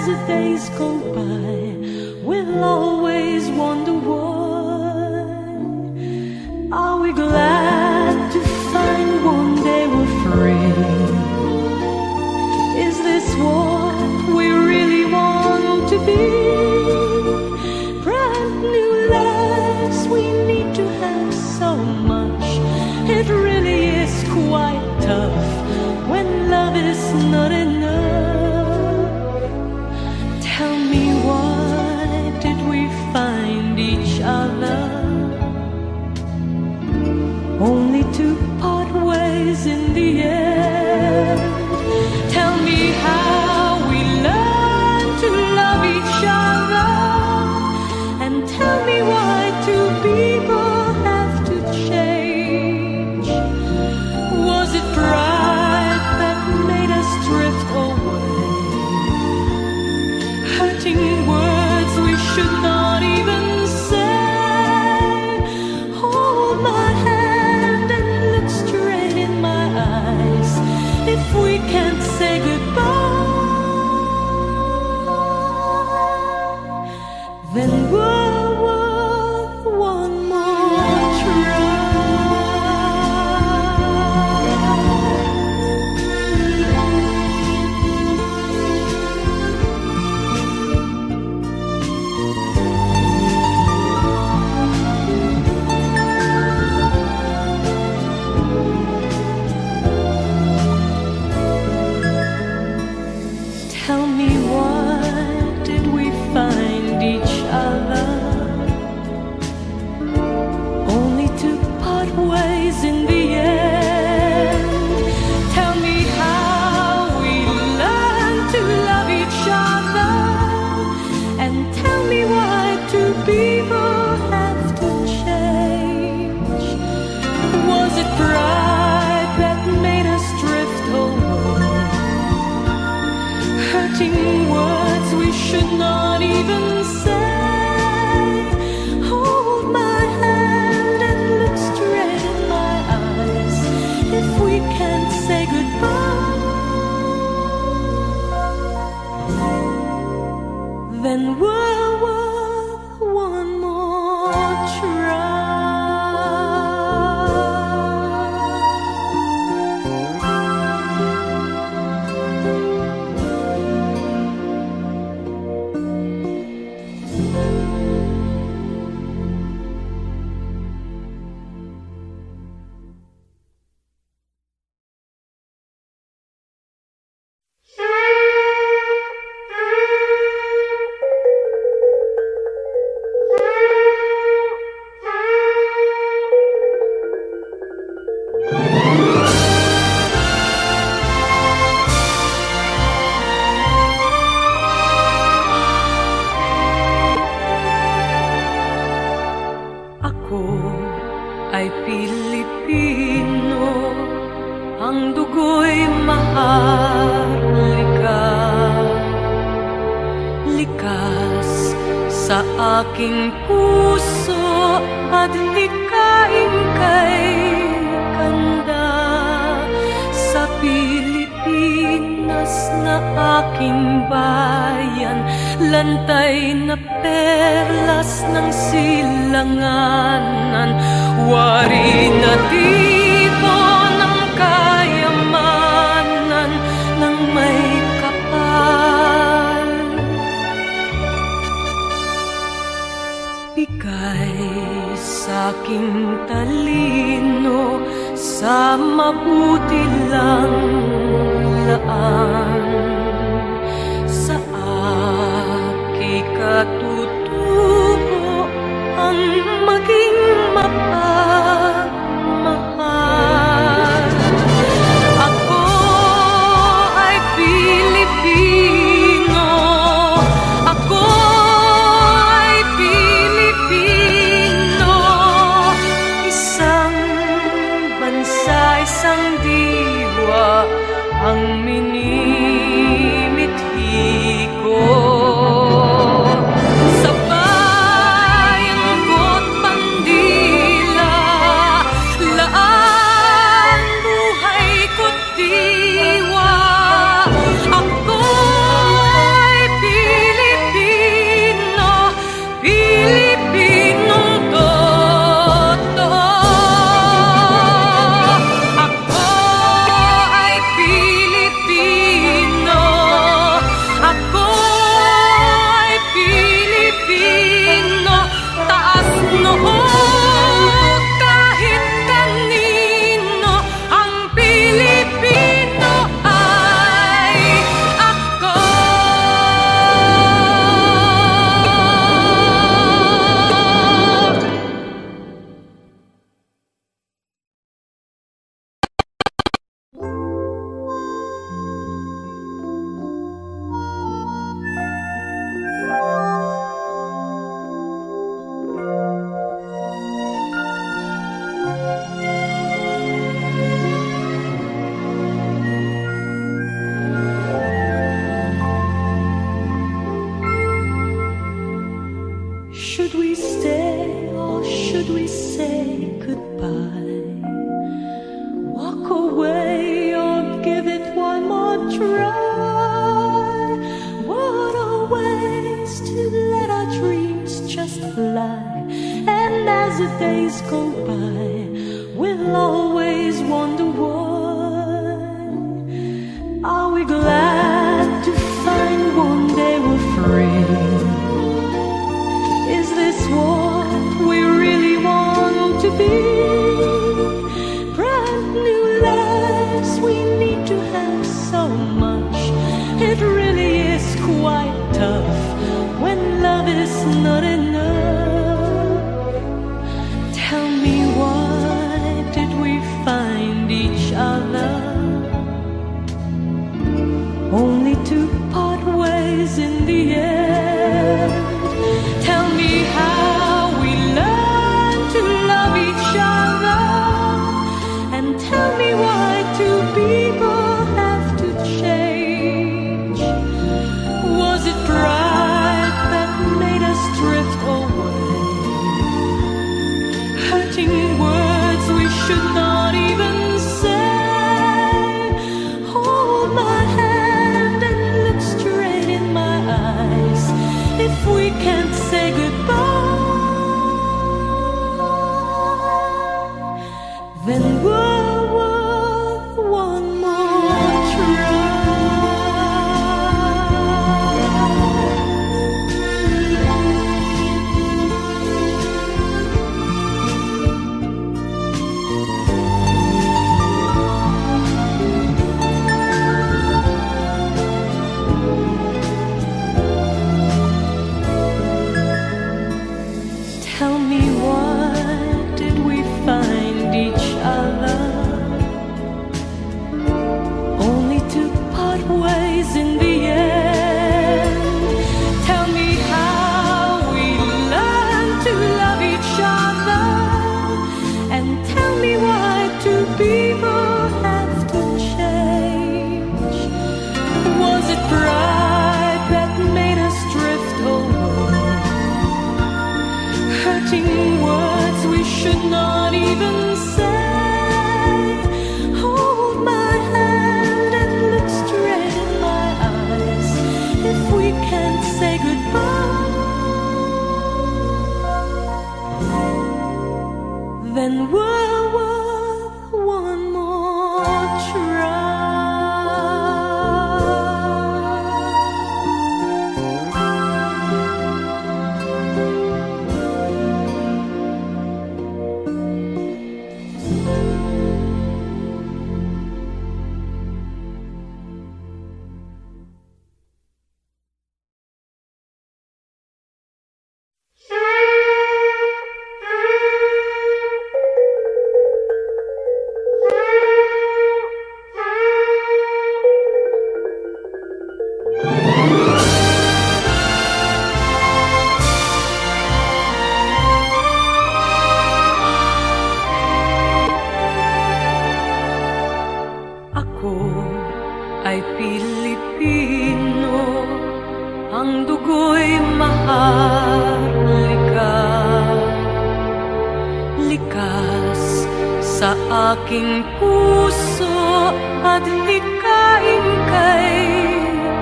as the days go by, we'll always wonder why. Are we glad to find one day we're free? Is this what we really want to be? Brand new lives, we need to have so much. It really is quite tough when love is not enough. Tell me, why did we find each other only to part ways in the end? Tell me how we learn to love each other, and tell me why two people have to change. Was it pride that made us drift away? Hurting words we should not even say. Hold my hand and look straight in my eyes. If we can't say goodbye, then we're worth one more try. Tell me, why did we find each other only to part ways in the end? Tell me how we learn to love each other, and tell me why two people have to change. Was it pride that made us drift away? Hurting words we should not even say. Hold my hand and look straight in my eyes. If we can't say goodbye, then we're worth one more try. Ako ay Pilipino, ang dugo'y maharlika. Likas sa aking puso at hikaing kay kanda. Sa Pilipinas na aking bayan, lantay na perlas ng silanganan, wari na tipo ng kayamanan ng may kapal. Bigay sa'king talino sa mabuti lang laan. Sa aking katutubo ang maging mapagmahal. Ako ay Pilipino, ako ay Pilipino. Isang bansa, isang diwa ang minili. should we say goodbye? Walk away or give it one more try? What a waste to let our dreams just fly. And as the days go by, we'll always wonder why. Are we glad to find one day we're free? Is this what we really want to be? Brand new lives we need to have so much. It really is quite tough when love is not enough. Tell me, why did we find each other? Only to part ways in the end. Tell me how we learned to love each other, and tell me why two people have to change. Was it pride that made us drift away? Hurting words we should not even say. Hold my hand and look straight in my eyes. If we can't say goodbye, then we're worth one more try. Tell me, why did we find each other? Only to part ways in the end. Tell me how we learned to love each other, and tell me why two people have to change. Was it pride that made us drift away? Hurting words we should not even say. Hold my hand and look straight in my eyes. If we can't say goodbye, then we're worth one more try. Ako ay Pilipino, ang dugo'y maharlika. Likas sa aking puso at hikain kay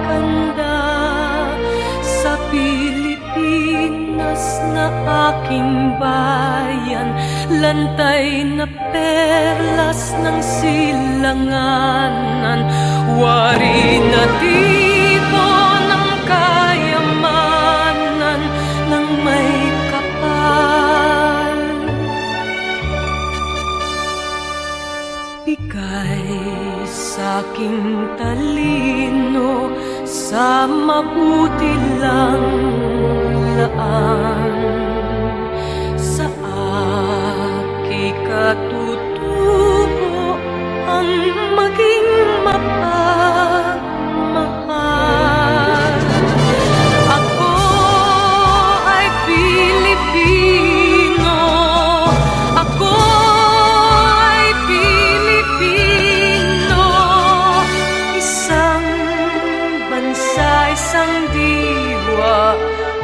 kanda. Sa Pilipinas na aking bayan, lantay na perlas ng silanganan, wari na tipo ng kayamanan ng may kapal. Bigay sa'king talino sa mabuti lang laan. Sa aking katutubo ang maging mapagmahal. Ako ay Pilipino, ako ay Pilipino. Isang bansa, isang diwa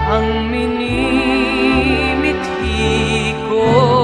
ang minimithi ko.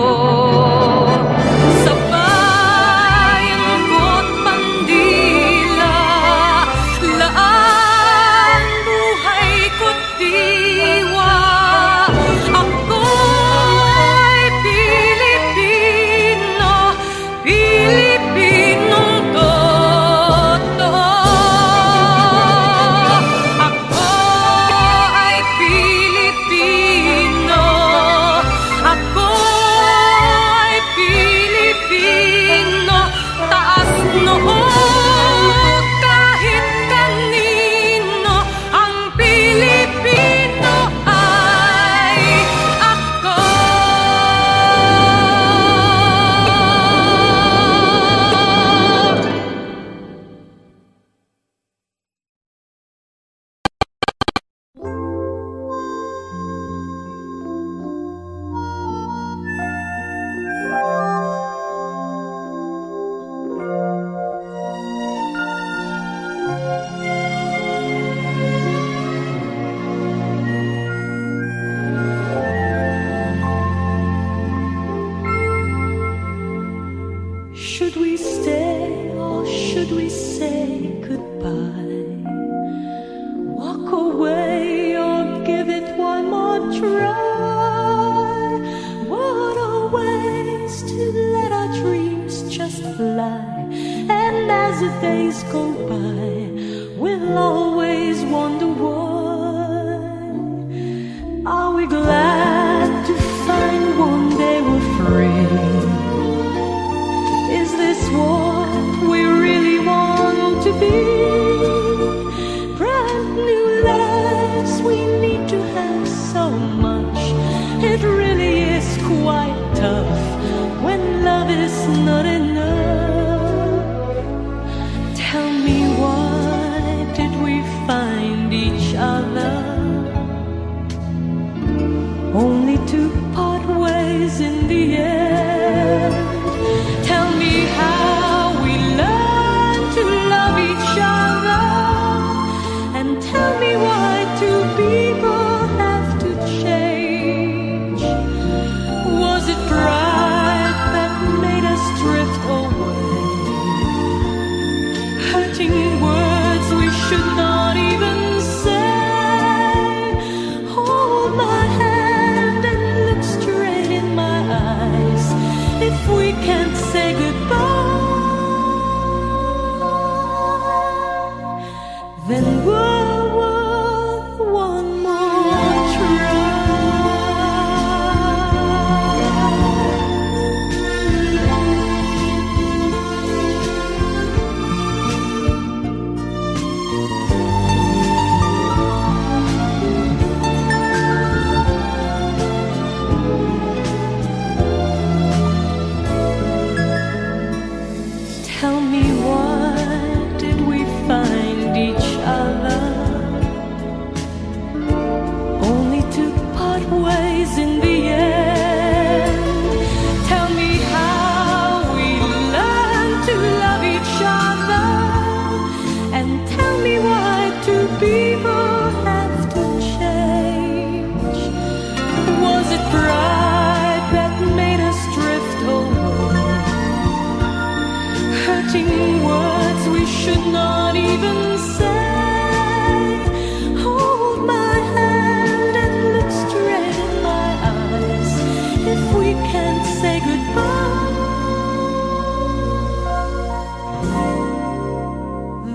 say goodbye,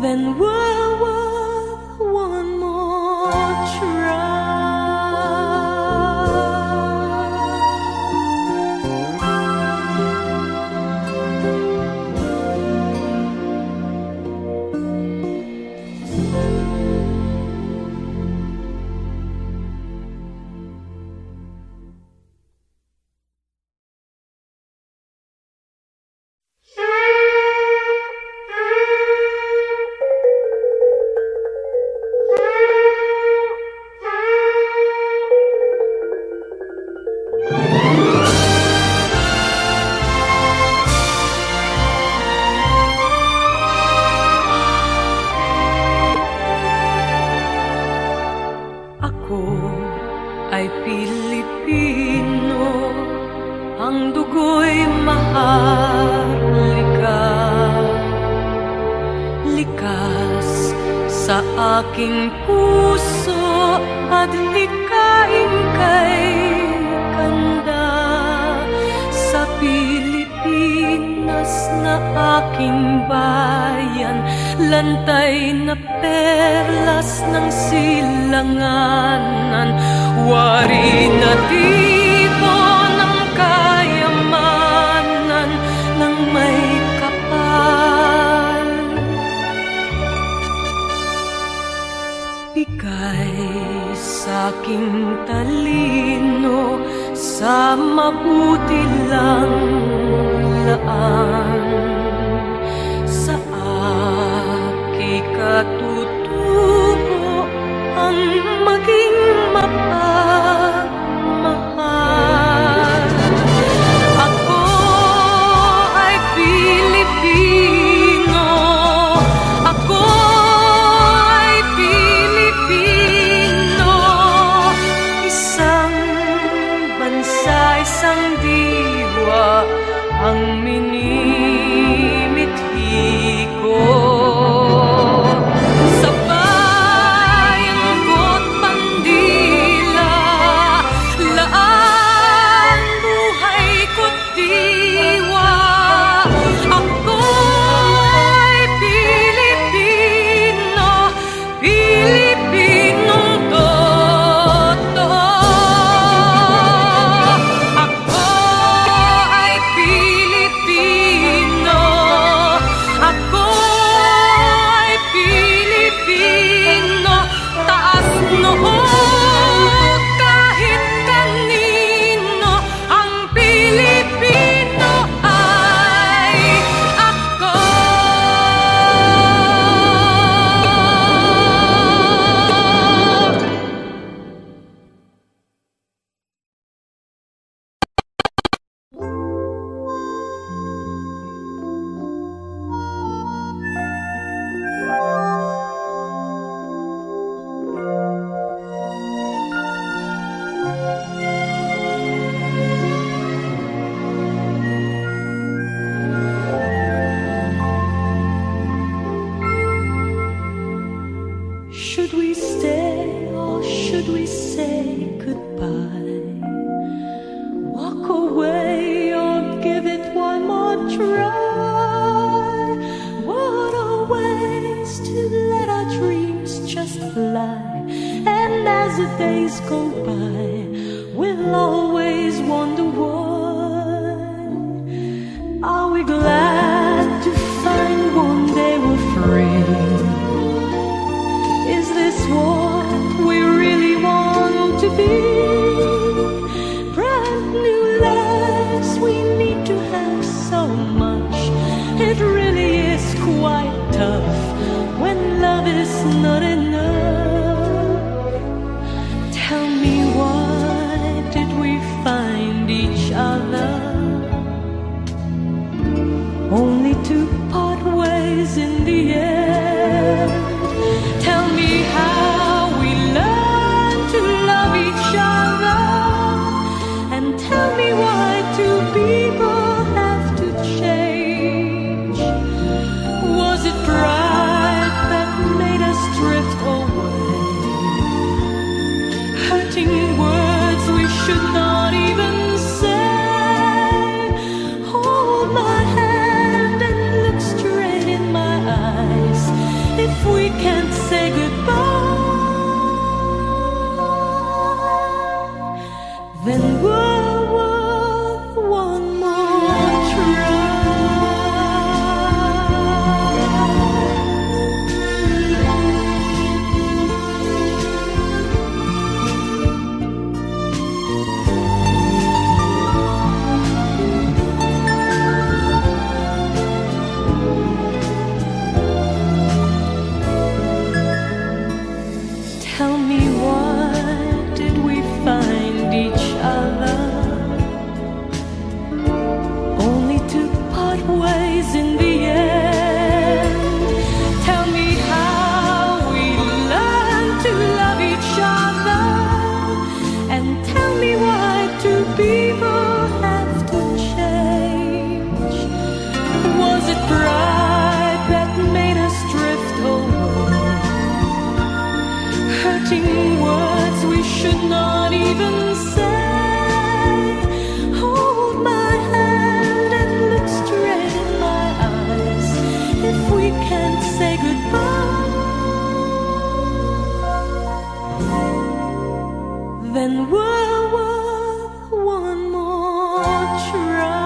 then we're worth one more try. Ay Pilipino, ang dugo'y maharlika, likas sa aking puso at hikain kay kanda. Sa Pilipinas na aking bayan, lantay na perlas ng silanganan, wari na tipo ng kayamanan ng may kapal. Bigay sa'king talino sa mabuti lang laan, sa aki katutubo ang maging mapagmahal. Ako ay Pilipino, ako ay Pilipino, isang bansa, isang diwa ang minimithi ko. Sa bayan ko't bandila, laan buhay ko't diwa. Ako ay Pilipino, Pilipinong totoo. Ako ay Pilipino, ako ay Pilipino, taas noo kahit kanino, ang Pilipino ay ako. Should we stay or should we say goodbye? Walk away or give it one more try? What a ways to let our dreams just fly. And as the days go by, we'll always wonder why. Are we glad to find one day we're free? Is this what we really want to be? Brand new lives we need to have so much. It really is quite tough when love is not enough. Tell me, why did we find each not even say, hold my hand and look straight in my eyes. If we can't say goodbye, then we're worth one more try.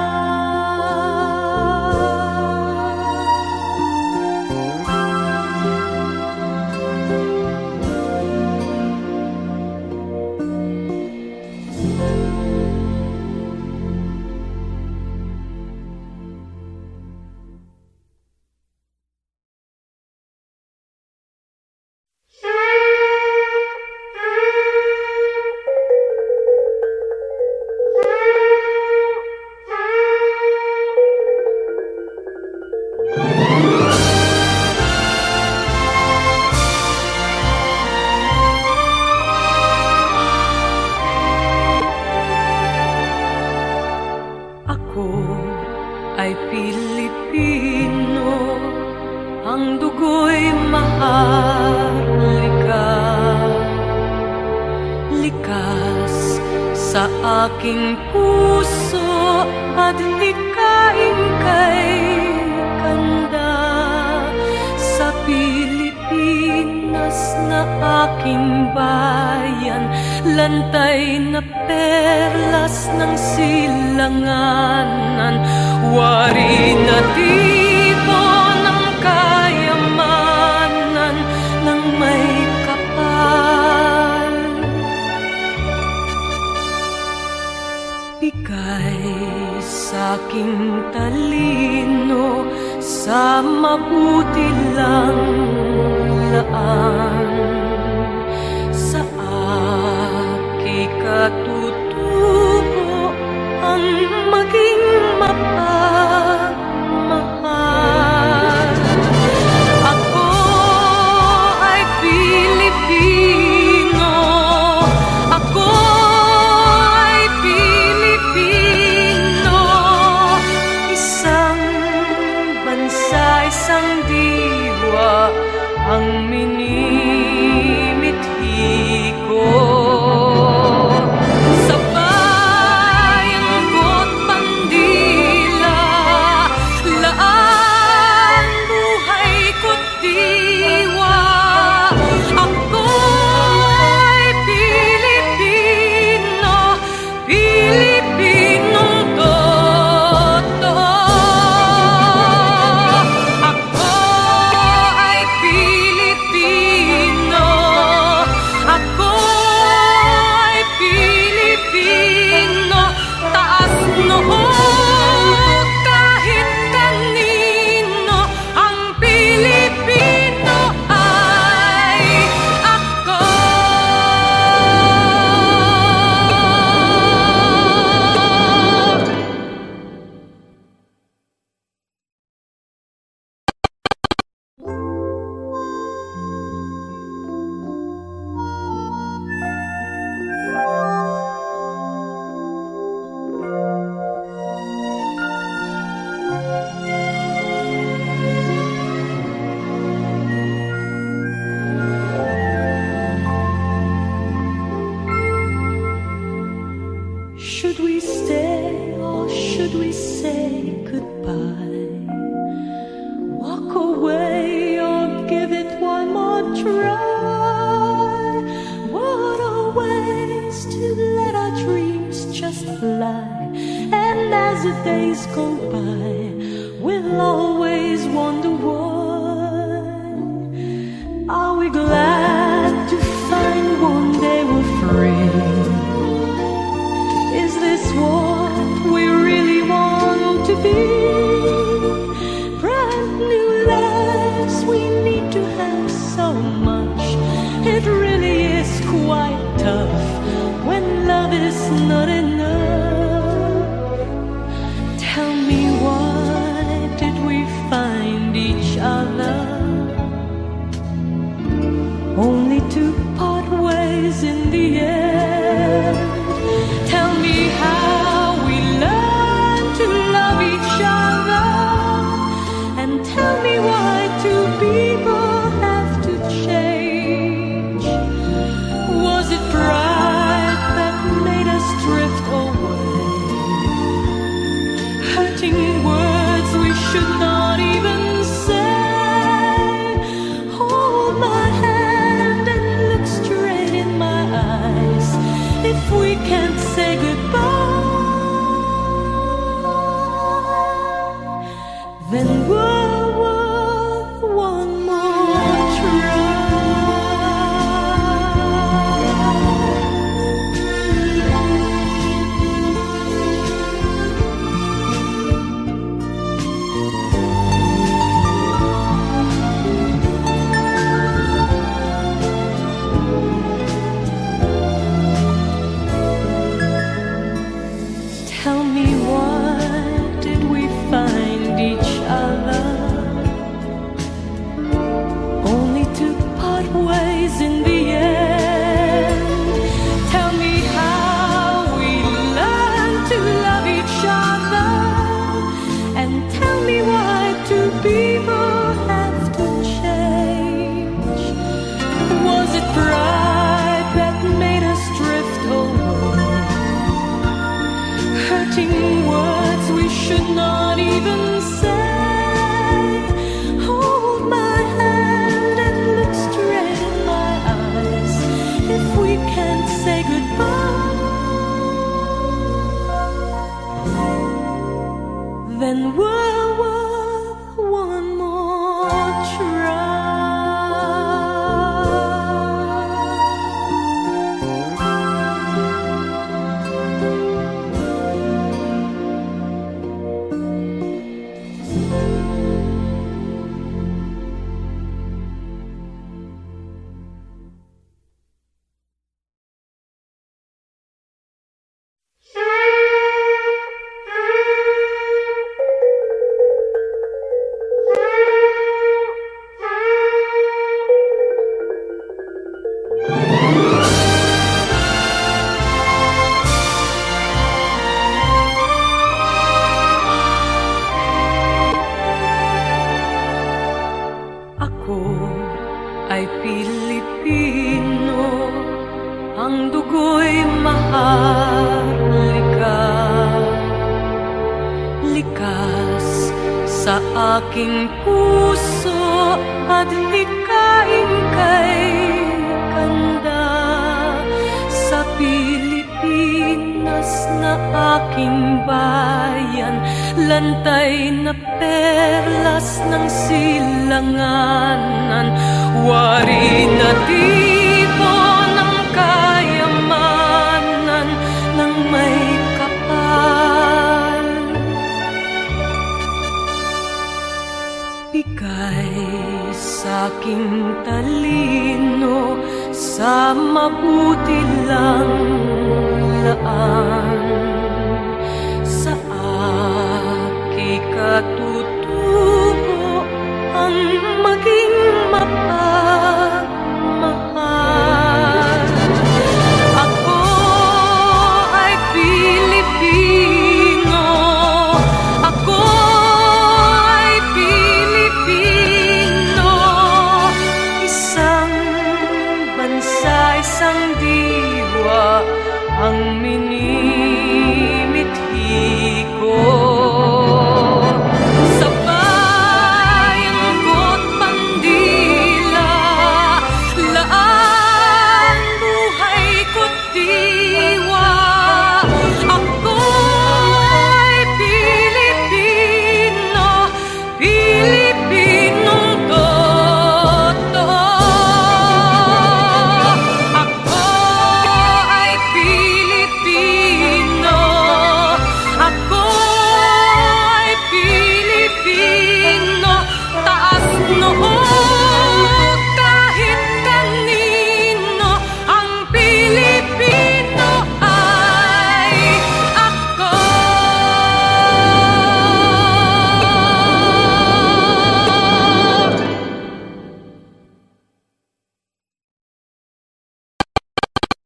Ay Pilipino, ang dugo'y maharlika, likas sa aking puso at hikain kay kanda. Sa Pilipinas na aking bayan, lantay na perlas ng silanganan, wari na tipo ng kayamanan ng may kapal. Bigay sa'king talino sa mabuti lang laan, sa aki katutubo ang maging mapagmahal. Ako ay Pilipino, ako ay Pilipino, isang bansa, isang diwa ang minimithi ko. Sa bayang ko't bandila, laan buhay ko't diwa. Ako ay Pilipino, Pilipinong totoo. Ako ay Pilipino, ako ay Pilipino, taas noo kahit kanino, ang Pilipino ay ako. Should we stay or should we say goodbye? Walk away or give it one more try? What a ways to let our dreams just fly. And as the days go by, we'll always wonder why. Are we glad to find one day we're free? Is this what we really want to be? Brand new lives, we need to have so much. It really is quite tough when love is not enough. Tell me, why did we find each other? should not even say, hold my hand and look straight in my eyes. If we can't say goodbye, then we're worth one more try. Ay Pilipino, ang dugo'y maharlika, likas sa aking puso at hikaing kay kanda. Sa Pilipinas na aking bayan, lantay na perlas ng silanganan, wari na tipo ng kayamanan ng may kapal. Bigay sa'king talino sa mabuti lang laan.